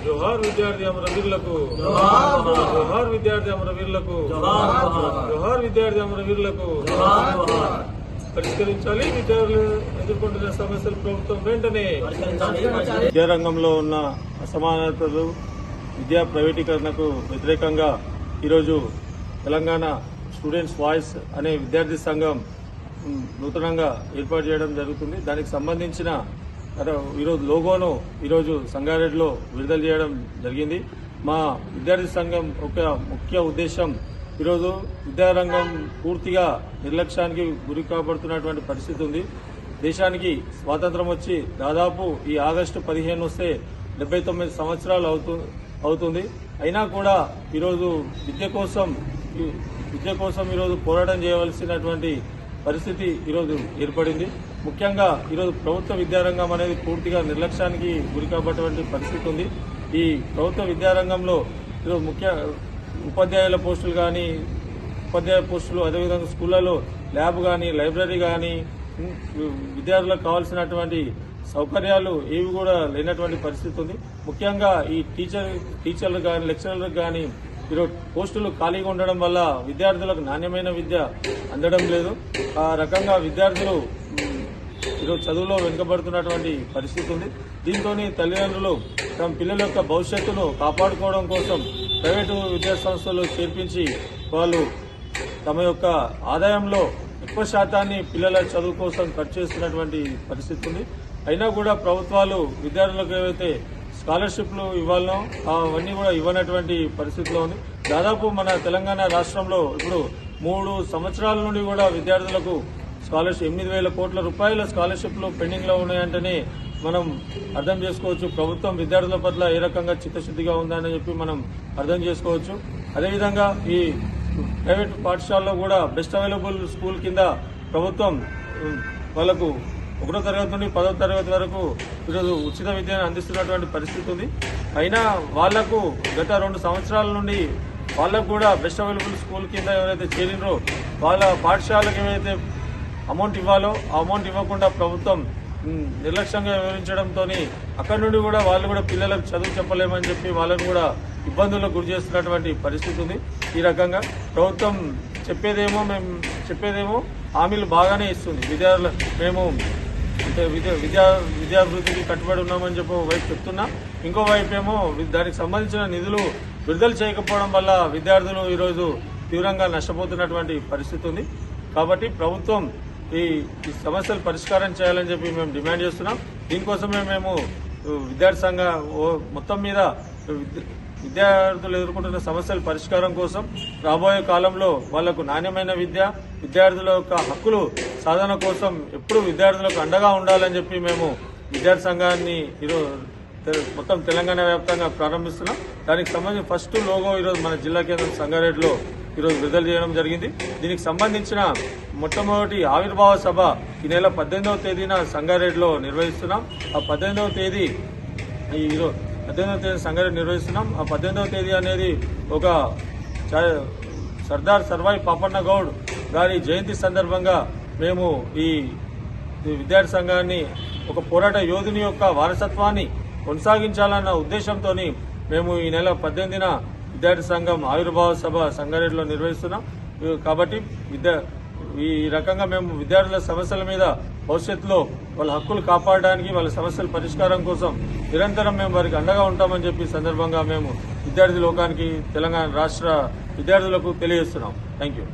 జోహార్ విద్యార్థి అమరవీరులకు, జోహార్ విద్యార్థి అమరవీరులకు, జోహార్ విద్యార్థి అమరవీరులకు. పరిష్కరించాలి విద్యార్థులు ఎదుర్కొంటున్న సమస్యలు ప్రభుత్వం వెంటనే. విద్యారంగంలో ఉన్న అసమానతలు, విద్యా ప్రైవేటీకరణకు వ్యతిరేకంగా ఈరోజు తెలంగాణ స్టూడెంట్స్ వాయిస్ అనే విద్యార్థి సంఘం నూతనంగా ఏర్పాటు చేయడం జరుగుతుంది. దానికి సంబంధించిన ఈరోజు లోగోను ఈరోజు సంగారెడ్డిలో విడుదల చేయడం జరిగింది. మా విద్యార్థి సంఘం ఒక ముఖ్య ఉద్దేశం ఈరోజు విద్యారంగం పూర్తిగా నిర్లక్ష్యానికి గురి కాబడుతున్నటువంటి పరిస్థితి ఉంది. దేశానికి స్వాతంత్రం వచ్చి దాదాపు ఈ ఆగస్టు 15 వస్తే 79 సంవత్సరాలు అవుతుంది. అయినా కూడా ఈరోజు విద్య కోసం ఈరోజు పోరాటం చేయవలసినటువంటి పరిస్థితి ఈరోజు ఏర్పడింది. ముఖ్యంగా ఈరోజు ప్రభుత్వ విద్యారంగం అనేది పూర్తిగా నిర్లక్ష్యానికి గురి కాబట్టినటువంటి పరిస్థితి ఉంది. ఈ ప్రభుత్వ విద్యారంగంలో ఈరోజు ముఖ్య ఉపాధ్యాయుల పోస్టులు కానీ, ఉపాధ్యాయ పోస్టులు, అదేవిధంగా స్కూళ్లలో ల్యాబ్ కానీ, లైబ్రరీ కానీ, విద్యార్థులకు కావాల్సినటువంటి సౌకర్యాలు ఏవి కూడా లేనటువంటి పరిస్థితి ఉంది. ముఖ్యంగా ఈ టీచర్లు కానీ, లెక్చరర్లకు కానీ ఈరోజు పోస్టులు ఖాళీగా ఉండడం వల్ల విద్యార్థులకు నాణ్యమైన విద్య అందడం లేదు. ఆ రకంగా విద్యార్థులు ఈరోజు చదువులో వెనుకబడుతున్నటువంటి పరిస్థితి ఉంది. దీంతో తల్లిదండ్రులు తమ పిల్లల యొక్క భవిష్యత్తును కాపాడుకోవడం కోసం ప్రైవేటు విద్యా సంస్థలు చేర్పించి వాళ్ళు తమ యొక్క ఆదాయంలో ఎక్కువ శాతాన్ని పిల్లల చదువు కోసం ఖర్చు చేస్తున్నటువంటి పరిస్థితి ఉంది. అయినా కూడా ప్రభుత్వాలు విద్యార్థులకు ఏవైతే స్కాలర్షిప్లు ఇవ్వాలనో అవన్నీ కూడా ఇవ్వనటువంటి పరిస్థితిలో ఉంది. దాదాపు మన తెలంగాణ రాష్ట్రంలో ఇప్పుడు 3 సంవత్సరాల నుండి కూడా విద్యార్థులకు స్కాలర్షిప్ 8,000 కోట్ల రూపాయల స్కాలర్షిప్లు పెండింగ్ లో ఉన్నాయంటేనే మనం అర్థం చేసుకోవచ్చు ప్రభుత్వం విద్యార్థుల పట్ల ఏ రకంగా చిత్తశుద్ధిగా ఉందని చెప్పి మనం అర్థం చేసుకోవచ్చు. అదేవిధంగా ఈ ప్రైవేట్ పాఠశాలలో కూడా బెస్ట్ అవైలబుల్ స్కూల్ కింద ప్రభుత్వం వాళ్లకు 1వ తరగతి నుండి 10వ తరగతి వరకు ఈరోజు ఉచిత విద్యను అందిస్తున్నటువంటి పరిస్థితి ఉంది. అయినా వాళ్లకు గత 2 సంవత్సరాల నుండి వాళ్లకు కూడా బెస్ట్ అవైలబుల్ స్కూల్ కింద ఎవరైతే చేరినరో వాళ్ళ పాఠశాలకు ఏవైతే అమౌంట్ ఇవ్వాలో ఆ అమౌంట్ ఇవ్వకుండా ప్రభుత్వం నిర్లక్ష్యంగా వివరించడంతో అక్కడి నుండి కూడా వాళ్ళు కూడా పిల్లలకు చదువు చెప్పలేమని చెప్పి వాళ్ళను కూడా ఇబ్బందులకు గురి చేస్తున్నటువంటి పరిస్థితి ఉంది. ఈ రకంగా ప్రభుత్వం చెప్పేదేమో హామీలు బాగానే ఇస్తుంది. విద్యార్థులు మేము అంటే విద్యాభివృద్ధికి కట్టుబడి ఉన్నామని చెప్పి వైపు చెప్తున్నా, ఇంకో వైపు ఏమో దానికి సంబంధించిన నిధులు విడుదల చేయకపోవడం వల్ల విద్యార్థులు ఈరోజు తీవ్రంగా నష్టపోతున్నటువంటి పరిస్థితి ఉంది. కాబట్టి ప్రభుత్వం ఈ సమస్యలు పరిష్కారం చేయాలని చెప్పి మేము డిమాండ్ చేస్తున్నాం. దీనికోసమే మేము విద్యార్థి సంఘ మొత్తం మీద విద్యార్థులు ఎదుర్కొంటున్న సమస్యల పరిష్కారం కోసం రాబోయే కాలంలో వాళ్లకు నాణ్యమైన విద్యార్థుల యొక్క హక్కులు సాధన కోసం ఎప్పుడూ విద్యార్థులకు అండగా ఉండాలని చెప్పి మేము విద్యార్థి సంఘాన్ని ఈరోజు మొత్తం తెలంగాణ వ్యాప్తంగా ప్రారంభిస్తున్నాం. దానికి సంబంధించి ఫస్ట్ లోగో ఈరోజు మన జిల్లా కేంద్రం సంగారెడ్డిలో ఈరోజు విడుదల చేయడం జరిగింది. దీనికి సంబంధించిన మొట్టమొదటి ఆవిర్భావ సభ ఈ నెల 18వ తేదీన సంగారెడ్డిలో నిర్వహిస్తున్నాం. ఆ 18వ తేదీ సంగారెడ్డి నిర్వహిస్తున్నాం. ఆ 18వ తేదీ అనేది ఒక సర్దార్ సర్వాయి పాపన్న గౌడ్ గారి జయంతి సందర్భంగా మేము ఈ విద్యార్థి సంఘాన్ని ఒక పోరాట యోధుని యొక్క వారసత్వాన్ని కొనసాగించాలన్న ఉద్దేశంతో మేము ఈ నెల 18న విద్యార్థి సంఘం ఆవిర్భావ సభ సంగారెడ్డిలో నిర్వహిస్తున్నాం. కాబట్టి ఈ రకంగా మేము విద్యార్థుల సమస్యల మీద భవిష్యత్తులో వాళ్ళ హక్కులు కాపాడడానికి, వాళ్ళ సమస్యల పరిష్కారం కోసం నిరంతరం మేము వారికి అండగా ఉంటామని చెప్పి సందర్భంగా మేము విద్యార్థి లోకానికి, తెలంగాణ రాష్ట్ర విద్యార్థులకు తెలియజేస్తున్నాం. Thank you.